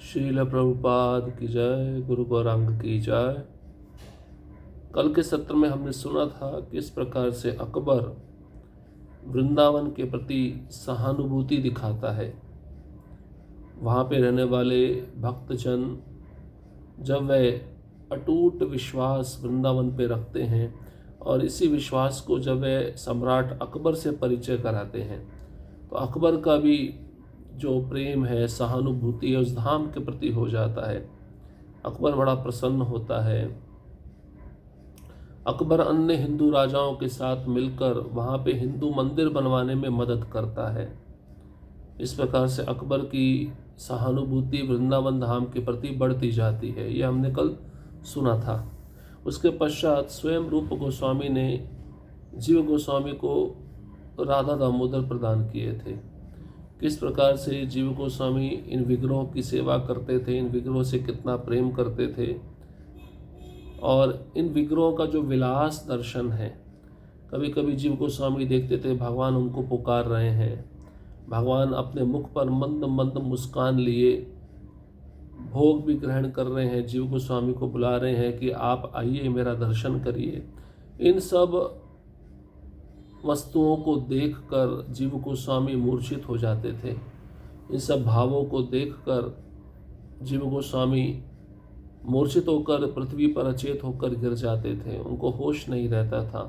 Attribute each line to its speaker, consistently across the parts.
Speaker 1: श्रील प्रभुपाद की जय, गुरु गौरांग की जय। कल के सत्र में हमने सुना था किस प्रकार से अकबर वृंदावन के प्रति सहानुभूति दिखाता है। वहाँ पे रहने वाले भक्तजन जब वे अटूट विश्वास वृंदावन पे रखते हैं और इसी विश्वास को जब वे सम्राट अकबर से परिचय कराते हैं तो अकबर का भी जो प्रेम है, सहानुभूति है, उस धाम के प्रति हो जाता है। अकबर बड़ा प्रसन्न होता है। अकबर अन्य हिंदू राजाओं के साथ मिलकर वहाँ पे हिंदू मंदिर बनवाने में मदद करता है। इस प्रकार से अकबर की सहानुभूति वृंदावन धाम के प्रति बढ़ती जाती है। यह हमने कल सुना था। उसके पश्चात स्वयं रूप गोस्वामी ने जीव गोस्वामी को राधा दामोदर प्रदान किए थे। किस प्रकार से जीव गोस्वामी इन विग्रहों की सेवा करते थे, इन विग्रहों से कितना प्रेम करते थे, और इन विग्रहों का जो विलास दर्शन है। कभी कभी जीव गोस्वामी देखते थे भगवान उनको पुकार रहे हैं, भगवान अपने मुख पर मंद मंद मुस्कान लिए भोग भी ग्रहण कर रहे हैं, जीव गोस्वामी को बुला रहे हैं कि आप आइए मेरा दर्शन करिए। इन सब वस्तुओं को देखकर जीव गोस्वामी मूर्छित हो जाते थे। इन सब भावों को देखकर जीव गोस्वामी मूर्छित होकर पृथ्वी पर अचेत होकर गिर जाते थे, उनको होश नहीं रहता था।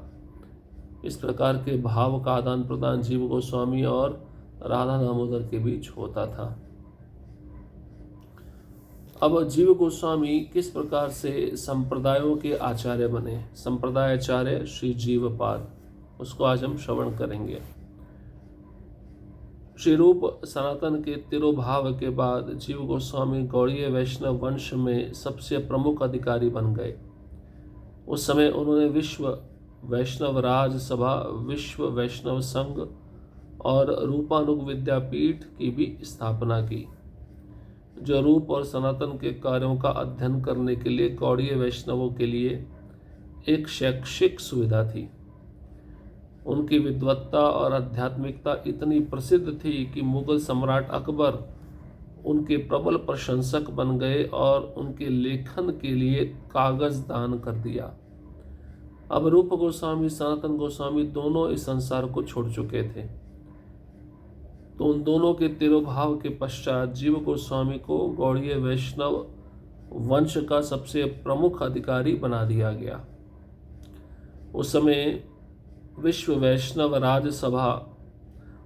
Speaker 1: इस प्रकार के भाव का आदान प्रदान जीव गोस्वामी और राधा दामोदर के बीच होता था। अब जीव गोस्वामी किस प्रकार से संप्रदायों के आचार्य बने, संप्रदाय आचार्य श्री जीवपाद, उसको आज हम श्रवण करेंगे। श्री रूप सनातन के तिरोभाव के बाद जीव गोस्वामी गौड़ीय वैष्णव वंश में सबसे प्रमुख अधिकारी बन गए। उस समय उन्होंने विश्व वैष्णव राज सभा, विश्व वैष्णव संघ और रूपानुग विद्यापीठ की भी स्थापना की, जो रूप और सनातन के कार्यों का अध्ययन करने के लिए गौड़ीय वैष्णवों के लिए एक शैक्षिक सुविधा थी। उनकी विद्वत्ता और आध्यात्मिकता इतनी प्रसिद्ध थी कि मुगल सम्राट अकबर उनके प्रबल प्रशंसक बन गए और उनके लेखन के लिए कागज दान कर दिया। अब रूप गोस्वामी, सनातन गोस्वामी दोनों इस संसार को छोड़ चुके थे, तो उन दोनों के तिरोभाव के पश्चात जीव गोस्वामी को गौड़ीय वैष्णव वंश का सबसे प्रमुख अधिकारी बना दिया गया। उस समय विश्व वैष्णव राजसभा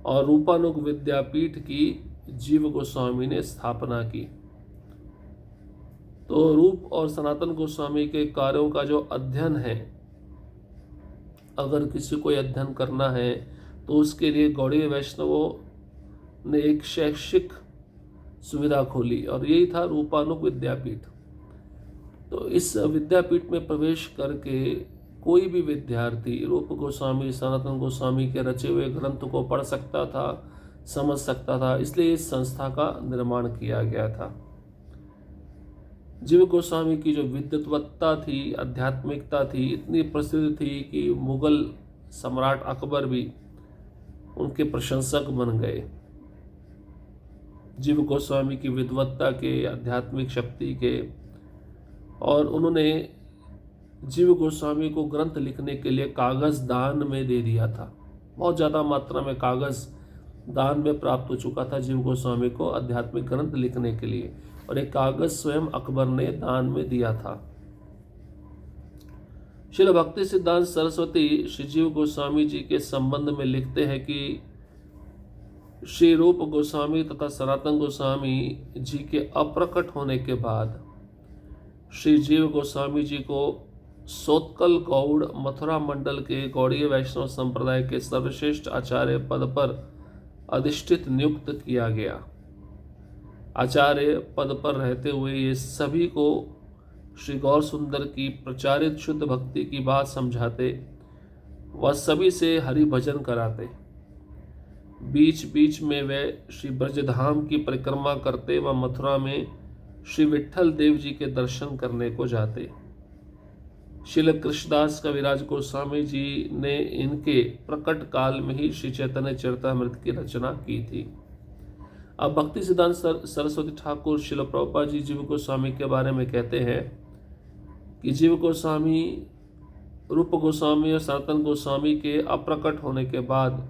Speaker 1: और रूपानुग विद्यापीठ की जीव गोस्वामी ने स्थापना की। तो रूप और सनातन गोस्वामी के कार्यों का जो अध्ययन है, अगर किसी को अध्ययन करना है तो उसके लिए गौड़ीय वैष्णवों ने एक शैक्षिक सुविधा खोली और यही था रूपानुग विद्यापीठ। तो इस विद्यापीठ में प्रवेश करके कोई भी विद्यार्थी रूप गोस्वामी, सनातन गोस्वामी के रचे हुए ग्रंथ को पढ़ सकता था, समझ सकता था। इसलिए इस संस्था का निर्माण किया गया था। जीव गोस्वामी की जो विद्वत्ता थी, आध्यात्मिकता थी, इतनी प्रसिद्ध थी कि मुगल सम्राट अकबर भी उनके प्रशंसक बन गए। जीव गोस्वामी की विद्वत्ता के, आध्यात्मिक शक्ति के, और उन्होंने जीव गोस्वामी को ग्रंथ लिखने के लिए कागज दान में दे दिया था। बहुत ज़्यादा मात्रा में कागज दान में प्राप्त हो चुका था जीव गोस्वामी को आध्यात्मिक ग्रंथ लिखने के लिए, और एक कागज स्वयं अकबर ने दान में दिया था। श्रील भक्ति सिद्धांत सरस्वती श्री जीव गोस्वामी जी के संबंध में लिखते हैं कि श्री रूप गोस्वामी तथा सनातन गोस्वामी जी के अप्रकट होने के बाद श्री जीव गोस्वामी जी को सोत्कल गौड़ मथुरा मंडल के गौड़ीय वैष्णव संप्रदाय के सर्वश्रेष्ठ आचार्य पद पर अधिष्ठित नियुक्त किया गया। आचार्य पद पर रहते हुए ये सभी को श्री गौर सुंदर की प्रचारित शुद्ध भक्ति की बात समझाते, वह सभी से हरि भजन कराते। बीच बीच में वे श्री ब्रजधाम की परिक्रमा करते व मथुरा में श्री विट्ठल देव जी के दर्शन करने को जाते। श्रील कृष्णदास कविराज गोस्वामी जी ने इनके प्रकट काल में ही श्री चैतन्य चरितामृत की रचना की थी। अब भक्ति सिद्धांत सरस्वती ठाकुर शिल प्रभुपाद जी जीव गोस्वामी के बारे में कहते हैं कि जीव गोस्वामी, रूप गोस्वामी और सनातन गोस्वामी के अप्रकट होने के बाद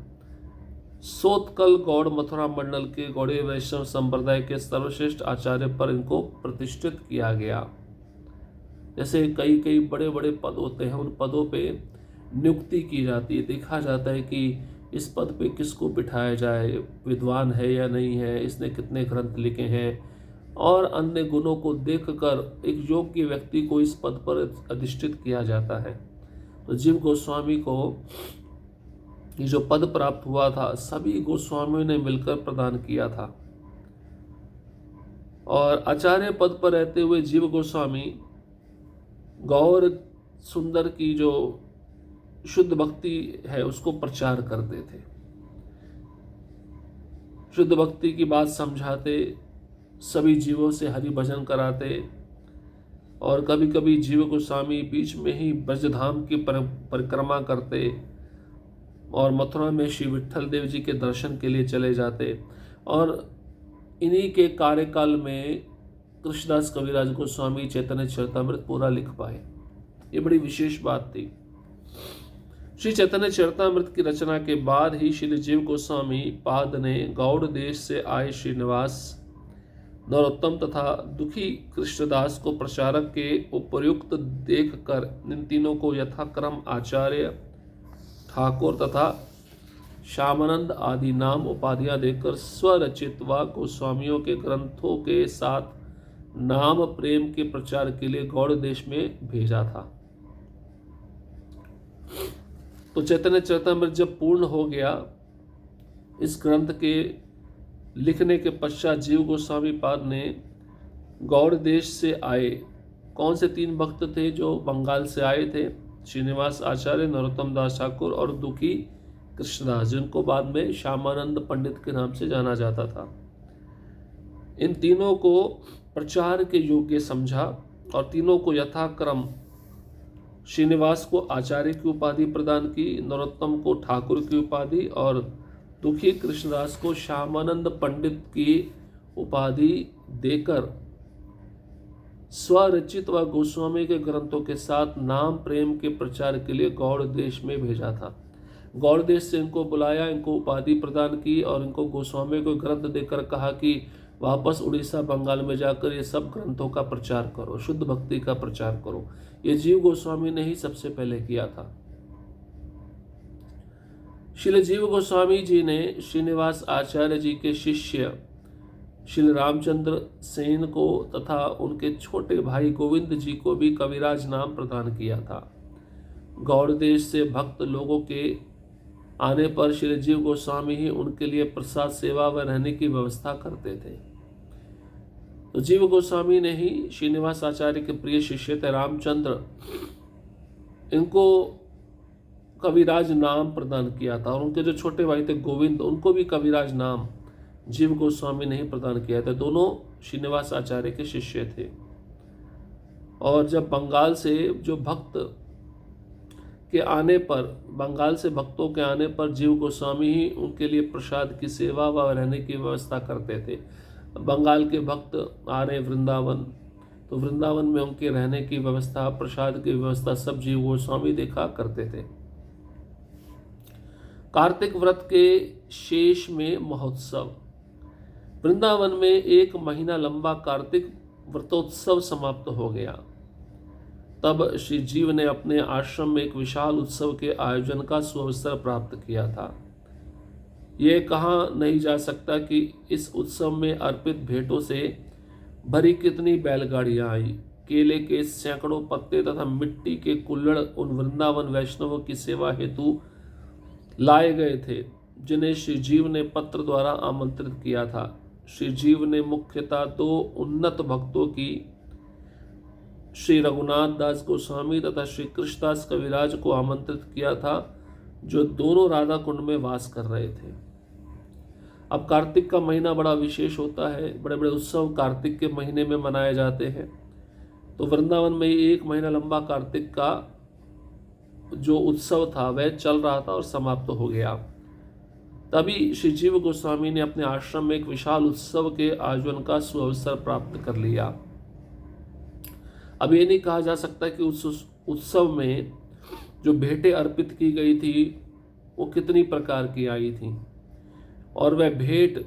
Speaker 1: सोतकल गौड़ मथुरा मंडल के गौड़ीय वैष्णव संप्रदाय के सर्वश्रेष्ठ आचार्य पर इनको प्रतिष्ठित किया गया। जैसे कई कई बड़े बड़े पद होते हैं, उन पदों पे नियुक्ति की जाती है, देखा जाता है कि इस पद पे किसको बिठाया जाए, विद्वान है या नहीं है, इसने कितने ग्रंथ लिखे हैं, और अन्य गुणों को देखकर एक योग्य व्यक्ति को इस पद पर अधिष्ठित किया जाता है। तो जीव गोस्वामी को ये जो पद प्राप्त हुआ था, सभी गोस्वामियों ने मिलकर प्रदान किया था। और आचार्य पद पर रहते हुए जीव गोस्वामी गौर सुंदर की जो शुद्ध भक्ति है उसको प्रचार करते थे, शुद्ध भक्ति की बात समझाते, सभी जीवों से हरि भजन कराते। और कभी कभी जीव गोस्वामी बीच में ही ब्रजधाम की परिक्रमा करते और मथुरा में श्री विट्ठल देव जी के दर्शन के लिए चले जाते। और इन्हीं के कार्यकाल में कृष्णदास कविराज गोस्वामी चैतन्य चरितामृत पूरा लिख पाए। ये बड़ी विशेष बात थी। श्री चैतन्य चरितामृत की रचना के बाद ही श्री जीव गोस्वामी पाद ने गौड़ देश से आए श्रीनिवास, नरोत्तम तथा दुखी कृष्णदास को प्रचारक के उपयुक्त देखकर इन तीनों को यथाक्रम आचार्य, ठाकुर तथा श्यामानंद आदि नाम उपाधियां देकर स्वरचित व गोस्वामियों के ग्रंथों के साथ नाम प्रेम के प्रचार के लिए गौड़ देश में भेजा था। तो चैतन्य चरितामृत जब पूर्ण हो गया, इस ग्रंथ के लिखने के पश्चात जीव गोस्वामी पाद ने गौड़ देश से आए कौन से 3 भक्त थे जो बंगाल से आए थे, श्रीनिवास आचार्य, नरोत्तम दास ठाकुर और दुखी कृष्णदास, जिनको बाद में श्यामानंद पंडित के नाम से जाना जाता था। इन तीनों को प्रचार के योग्य समझा और तीनों को यथाक्रम श्रीनिवास को आचार्य की उपाधि प्रदान की, नरोत्तम को ठाकुर की उपाधि और दुखी कृष्णदास को श्यामानंद पंडित की उपाधि देकर स्वरचित व गोस्वामी के ग्रंथों के साथ नाम प्रेम के प्रचार के लिए गौड़ देश में भेजा था। गौड़ देश से इनको बुलाया, इनको उपाधि प्रदान की और इनको गोस्वामी को ग्रंथ देकर कहा कि वापस उड़ीसा बंगाल में जाकर ये सब ग्रंथों का प्रचार करो, शुद्ध भक्ति का प्रचार करो। ये जीव गोस्वामी ने ही सबसे पहले किया था। श्री जीव गोस्वामी जी ने श्रीनिवास आचार्य जी के शिष्य श्री रामचंद्र सेन को तथा उनके छोटे भाई गोविंद जी को भी कविराज नाम प्रदान किया था। गौड़ देश से भक्त लोगों के आने पर श्री जीव गोस्वामी ही उनके लिए प्रसाद सेवा व रहने की व्यवस्था करते थे। तो जीव गोस्वामी ने ही श्रीनिवास आचार्य के प्रिय शिष्य थे रामचंद्र, इनको कविराज नाम प्रदान किया था। और उनके जो छोटे भाई थे गोविंद, उनको भी कविराज नाम जीव गोस्वामी ने ही प्रदान किया था। दोनों श्रीनिवास आचार्य के शिष्य थे। और जब बंगाल से जो भक्त के आने पर, बंगाल से भक्तों के आने पर जीव गोस्वामी ही उनके लिए प्रसाद की सेवा व रहने की व्यवस्था करते थे। बंगाल के भक्त आ रहे वृंदावन, तो वृंदावन में उनके रहने की व्यवस्था, प्रसाद की व्यवस्था सब जीव गोस्वामी देखा करते थे। कार्तिक व्रत के शेष में महोत्सव। वृंदावन में 1 महीना लंबा कार्तिक व्रतोत्सव समाप्त हो गया। तब श्री जीव ने अपने आश्रम में एक विशाल उत्सव के आयोजन का सुअवसर प्राप्त किया था। यह कहा नहीं जा सकता कि इस उत्सव में अर्पित भेंटों से भरी कितनी बैलगाड़ियां आई, केले के सैकड़ों पत्ते तथा मिट्टी के कुल्हड़ उन वृंदावन वैष्णवों की सेवा हेतु लाए गए थे, जिन्हें श्री जीव ने पत्र द्वारा आमंत्रित किया था। श्री जीव ने मुख्यतः 2 उन्नत भक्तों की, श्री रघुनाथ दास गोस्वामी तथा श्री कृष्णदास कविराज को आमंत्रित किया था, जो दोनों राधा कुंड में वास कर रहे थे। अब कार्तिक का महीना बड़ा विशेष होता है, बड़े बड़े उत्सव कार्तिक के महीने में मनाए जाते हैं। तो वृंदावन में 1 महीना लंबा कार्तिक का जो उत्सव था वह चल रहा था और समाप्त हो गया। तभी श्री जीव गोस्वामी ने अपने आश्रम में एक विशाल उत्सव के आयोजन का सुअवसर प्राप्त कर लिया। अब ये नहीं कहा जा सकता कि उस उत्सव में जो भेंटें अर्पित की गई थी वो कितनी प्रकार की आई थी और वह भेंट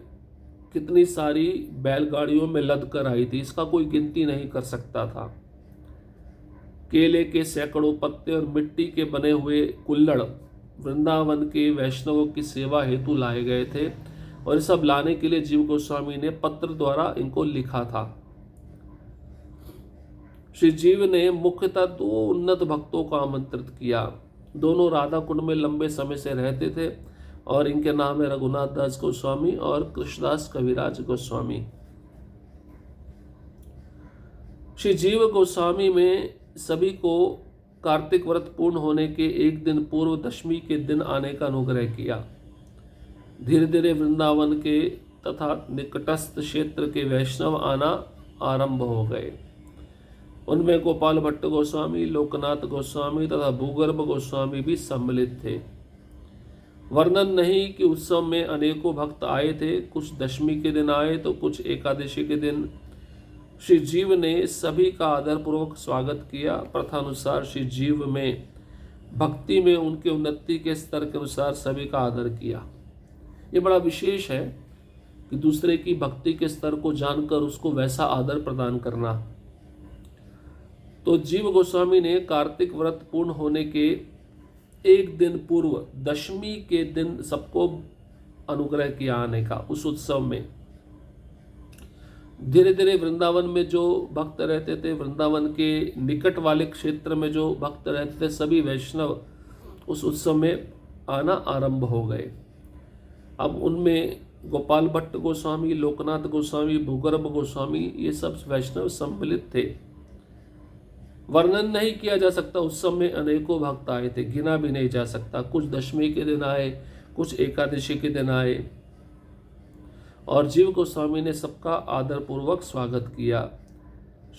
Speaker 1: कितनी सारी बैलगाड़ियों में लद कर आई थी, इसका कोई गिनती नहीं कर सकता था। केले के सैकड़ों पत्ते और मिट्टी के बने हुए कुल्हड़ वृंदावन के वैष्णवों की सेवा हेतु लाए गए थे और ये सब लाने के लिए जीव गोस्वामी ने पत्र द्वारा इनको लिखा था। श्री जीव ने मुख्यतः 2 उन्नत भक्तों को आमंत्रित किया। दोनों राधा कुंड में लंबे समय से रहते थे और इनके नाम है रघुनाथ दास गोस्वामी और कृष्णदास कविराज गोस्वामी। श्री जीव गोस्वामी में सभी को कार्तिक व्रत पूर्ण होने के एक दिन पूर्व दशमी के दिन आने का अनुग्रह किया। धीरे धीरे वृंदावन के तथा निकटस्थ क्षेत्र के वैष्णव आना आरंभ हो गए। उनमें गोपाल भट्ट गोस्वामी, लोकनाथ गोस्वामी तथा भूगर्भ गोस्वामी भी सम्मिलित थे। वर्णन नहीं कि उत्सव में अनेकों भक्त आए थे, कुछ दशमी के दिन आए तो कुछ एकादशी के दिन। श्री जीव ने सभी का आदरपूर्वक स्वागत किया। प्रथानुसार श्री जीव में भक्ति में उनके उन्नति के स्तर के अनुसार सभी का आदर किया। ये बड़ा विशेष है कि दूसरे की भक्ति के स्तर को जानकर उसको वैसा आदर प्रदान करना। तो जीव गोस्वामी ने कार्तिक व्रत पूर्ण होने के एक दिन पूर्व दशमी के दिन सबको अनुग्रह किया आने का उस उत्सव में। धीरे धीरे वृंदावन में जो भक्त रहते थे, वृंदावन के निकट वाले क्षेत्र में जो भक्त रहते थे, सभी वैष्णव उस उत्सव में आना आरंभ हो गए। अब उनमें गोपाल भट्ट गोस्वामी, लोकनाथ गोस्वामी, भूगर्भ गोस्वामी ये सब वैष्णव सम्मिलित थे। वर्णन नहीं किया जा सकता, उत्सव में अनेकों भक्त आए थे, गिना भी नहीं जा सकता। कुछ दशमी के दिन आए, कुछ एकादशी के दिन आए और जीव गोस्वामी ने सबका आदरपूर्वक स्वागत किया।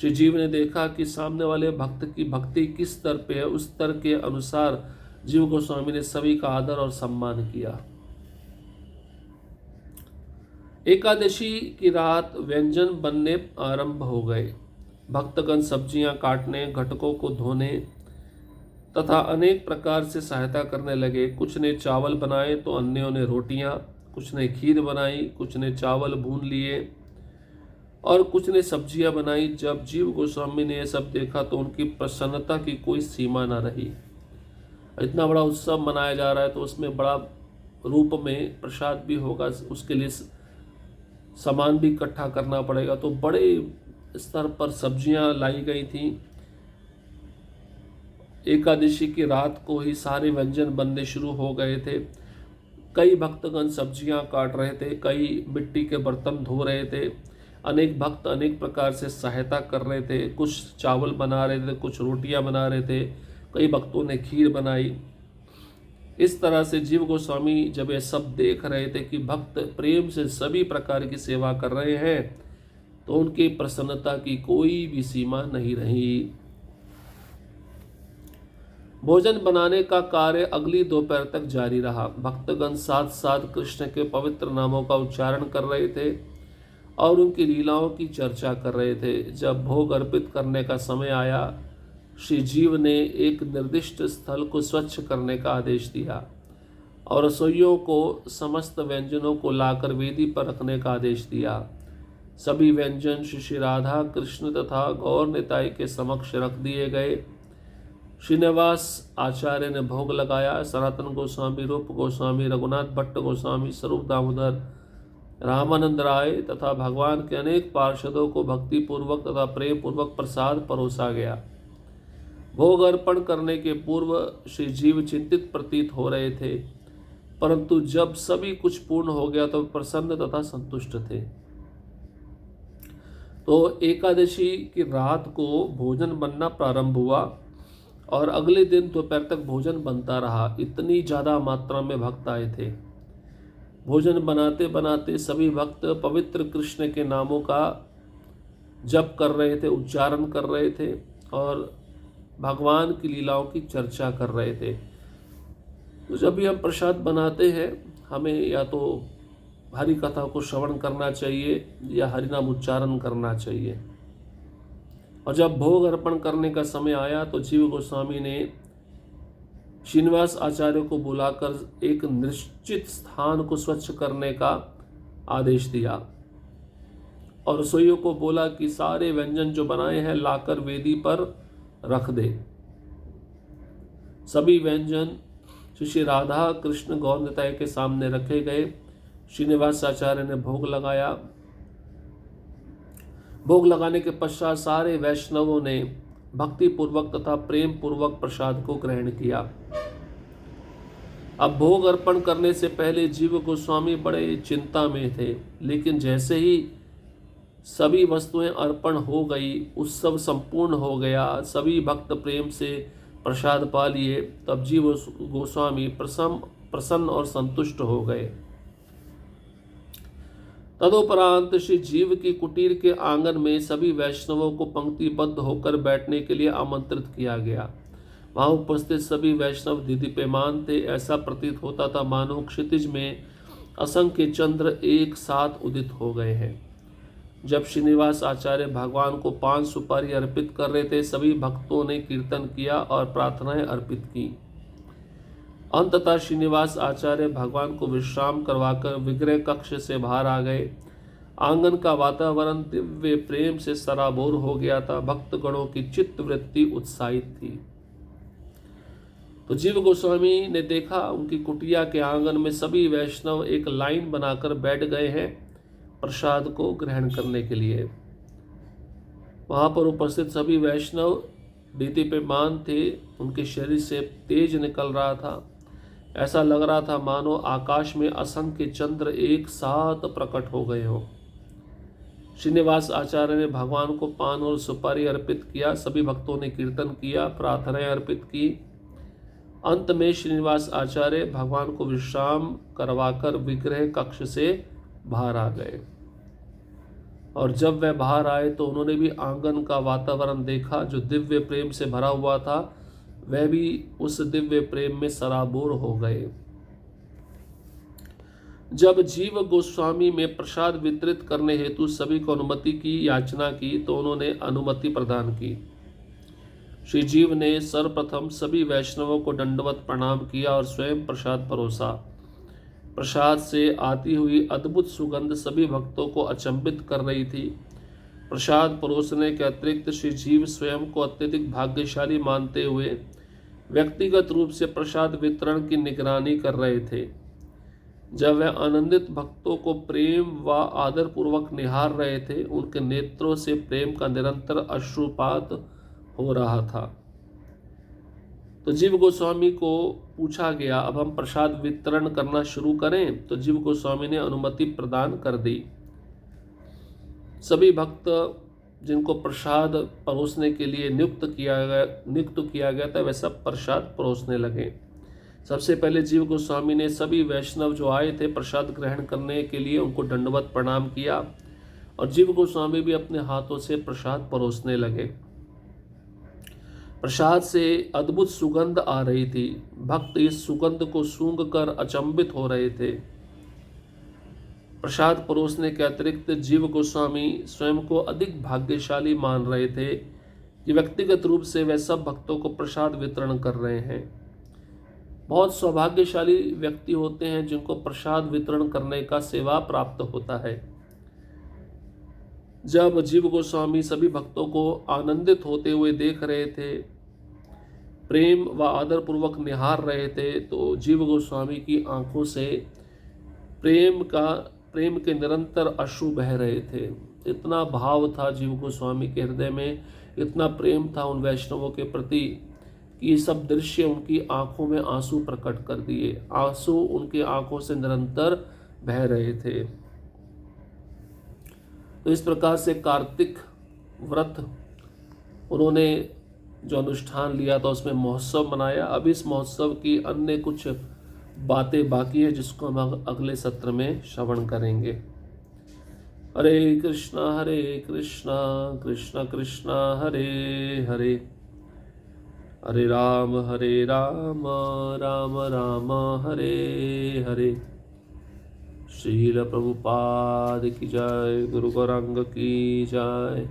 Speaker 1: श्री जीव ने देखा कि सामने वाले भक्त की भक्ति किस स्तर पे है, उस स्तर के अनुसार जीव गोस्वामी ने सभी का आदर और सम्मान किया। एकादशी की रात व्यंजन बनने आरंभ हो गए। भक्तगण सब्जियां काटने, घटकों को धोने तथा अनेक प्रकार से सहायता करने लगे। कुछ ने चावल बनाए तो अन्यों ने रोटियां, कुछ ने खीर बनाई, कुछ ने चावल भून लिए और कुछ ने सब्जियां बनाई। जब जीव गोस्वामी ने यह सब देखा तो उनकी प्रसन्नता की कोई सीमा न रही। इतना बड़ा उत्सव मनाया जा रहा है तो उसमें बड़ा रूप में प्रसाद भी होगा, उसके लिए सामान भी इकट्ठा करना पड़ेगा। तो बड़े स्तर पर सब्जियां लाई गई थी। एकादशी की रात को ही सारे व्यंजन बनने शुरू हो गए थे। कई भक्तगण सब्जियां काट रहे थे, कई मिट्टी के बर्तन धो रहे थे, अनेक भक्त अनेक प्रकार से सहायता कर रहे थे। कुछ चावल बना रहे थे, कुछ रोटियां बना रहे थे, कई भक्तों ने खीर बनाई। इस तरह से जीव गोस्वामी जब ये सब देख रहे थे कि भक्त प्रेम से सभी प्रकार की सेवा कर रहे हैं तो उनकी प्रसन्नता की कोई भी सीमा नहीं रही। भोजन बनाने का कार्य अगली दोपहर तक जारी रहा। भक्तगण साथ साथ कृष्ण के पवित्र नामों का उच्चारण कर रहे थे और उनकी लीलाओं की चर्चा कर रहे थे। जब भोग अर्पित करने का समय आया, श्री जीव ने एक निर्दिष्ट स्थल को स्वच्छ करने का आदेश दिया और रसोइयों को समस्त व्यंजनों को लाकर वेदी पर रखने का आदेश दिया। सभी व्यंजन श्री राधा कृष्ण तथा गौर निताई के समक्ष रख दिए गए। श्रीनिवास आचार्य ने भोग लगाया। सनातन गोस्वामी, रूप गोस्वामी, रघुनाथ भट्ट गोस्वामी, स्वरूप दामोदर, रामानंद राय तथा भगवान के अनेक पार्षदों को भक्तिपूर्वक तथा प्रेम पूर्वक प्रसाद परोसा गया। भोग अर्पण करने के पूर्व श्री जीव चिंतित प्रतीत हो रहे थे, परंतु जब सभी कुछ पूर्ण हो गया तो प्रसन्न तथा संतुष्ट थे। तो एकादशी की रात को भोजन बनना प्रारंभ हुआ और अगले दिन दोपहर तक भोजन बनता रहा। इतनी ज़्यादा मात्रा में भक्त आए थे। भोजन बनाते बनाते सभी भक्त पवित्र कृष्ण के नामों का जप कर रहे थे, उच्चारण कर रहे थे और भगवान की लीलाओं की चर्चा कर रहे थे। तो जब भी हम प्रसाद बनाते हैं, हमें या तो हरि कथा को श्रवण करना चाहिए या हरिनाम उच्चारण करना चाहिए। और जब भोग अर्पण करने का समय आया तो जीव गोस्वामी ने श्रीनिवास आचार्य को बुलाकर एक निश्चित स्थान को स्वच्छ करने का आदेश दिया और रसोइयों को बोला कि सारे व्यंजन जो बनाए हैं लाकर वेदी पर रख दे। सभी व्यंजन श्री राधा कृष्ण गौरनिताय के सामने रखे गए। श्रीनिवास आचार्य ने भोग लगाया। भोग लगाने के पश्चात सारे वैष्णवों ने भक्ति पूर्वक तथा प्रेम पूर्वक प्रसाद को ग्रहण किया। अब भोग अर्पण करने से पहले जीव गोस्वामी बड़े चिंता में थे, लेकिन जैसे ही सभी वस्तुएं अर्पण हो गई, उत्सव संपूर्ण हो गया, सभी भक्त प्रेम से प्रसाद पा लिए, तब जीव गोस्वामी प्रसन्न और संतुष्ट हो गए। तदुपरांत श्री जीव की कुटीर के आंगन में सभी वैष्णवों को पंक्तिबद्ध होकर बैठने के लिए आमंत्रित किया गया। वहां उपस्थित सभी वैष्णव दीदीप्यमान थे। ऐसा प्रतीत होता था मानो क्षितिज में असंख्य चंद्र एक साथ उदित हो गए हैं। जब श्रीनिवास आचार्य भगवान को 5 सुपारी अर्पित कर रहे थे, सभी भक्तों ने कीर्तन किया और प्रार्थनाएं अर्पित की। अंततः श्रीनिवास आचार्य भगवान को विश्राम करवाकर विग्रह कक्ष से बाहर आ गए। आंगन का वातावरण दिव्य प्रेम से सराबोर हो गया था। भक्तगणों की चित्त वृत्ति उत्साहित थी। तो जीव गोस्वामी ने देखा उनकी कुटिया के आंगन में सभी वैष्णव एक लाइन बनाकर बैठ गए हैं प्रसाद को ग्रहण करने के लिए। वहां पर उपस्थित सभी वैष्णव दीदीप्यमान थे। उनके शरीर से तेज निकल रहा था। ऐसा लग रहा था मानो आकाश में असंख्य चंद्र एक साथ प्रकट हो गए हो। श्रीनिवास आचार्य ने भगवान को पान और सुपारी अर्पित किया। सभी भक्तों ने कीर्तन किया, प्रार्थनाएं अर्पित की। अंत में श्रीनिवास आचार्य भगवान को विश्राम करवाकर विग्रह कक्ष से बाहर आ गए। और जब वह बाहर आए तो उन्होंने भी आंगन का वातावरण देखा जो दिव्य प्रेम से भरा हुआ था। वह भी उस दिव्य प्रेम में सराबोर हो गए। जब जीव गोस्वामी में प्रसाद वितरित करने हेतु सभी को अनुमति की याचना की तो उन्होंने अनुमति प्रदान की। श्री जीव ने सर्वप्रथम सभी वैष्णवों को दंडवत प्रणाम किया और स्वयं प्रसाद परोसा। प्रसाद से आती हुई अद्भुत सुगंध सभी भक्तों को अचंभित कर रही थी। प्रसाद परोसने के अतिरिक्त श्री जीव स्वयं को अत्यधिक भाग्यशाली मानते हुए व्यक्तिगत रूप से प्रसाद वितरण की निगरानी कर रहे थे। जब वह आनंदित भक्तों को प्रेम व आदर पूर्वक निहार रहे थे, उनके नेत्रों से प्रेम का निरंतर अश्रुपात हो रहा था। तो जीव गोस्वामी को पूछा गया, अब हम प्रसाद वितरण करना शुरू करें? तो जीव गोस्वामी ने अनुमति प्रदान कर दी। सभी भक्त जिनको प्रसाद परोसने के लिए नियुक्त किया गया था, वह सब प्रसाद परोसने लगे। सबसे पहले जीव गोस्वामी ने सभी वैष्णव जो आए थे प्रसाद ग्रहण करने के लिए उनको दंडवत प्रणाम किया और जीव गोस्वामी भी अपने हाथों से प्रसाद परोसने लगे। प्रसाद से अद्भुत सुगंध आ रही थी। भक्त इस सुगंध को सूंघकर अचंभित हो रहे थे। प्रसाद परोसने के अतिरिक्त जीव गोस्वामी स्वयं को अधिक भाग्यशाली मान रहे थे कि व्यक्तिगत रूप से वे सब भक्तों को प्रसाद वितरण कर रहे हैं। बहुत सौभाग्यशाली व्यक्ति होते हैं जिनको प्रसाद वितरण करने का सेवा प्राप्त होता है। जब जीव गोस्वामी सभी भक्तों को आनंदित होते हुए देख रहे थे, प्रेम व आदर पूर्वक निहार रहे थे, तो जीव गोस्वामी की आंखों से प्रेम के निरंतर अश्रु बह रहे थे। इतना भाव था जीव गोस्वामी के हृदय में, इतना प्रेम था उन वैष्णवों के प्रति कि ये सब दृश्य उनकी आंखों में आंसू प्रकट कर दिए। आंसू उनकी आंखों से निरंतर बह रहे थे। तो इस प्रकार से कार्तिक व्रत उन्होंने जो अनुष्ठान लिया था उसमें महोत्सव मनाया। अब इस महोत्सव की अन्य कुछ बातें बाकी है जिसको हम अगले सत्र में श्रवण करेंगे। हरे कृष्णा कृष्ण कृष्ण हरे हरे, हरे राम राम राम हरे हरे। श्रील प्रभुपाद की जय, गुरु गौरांग की जय।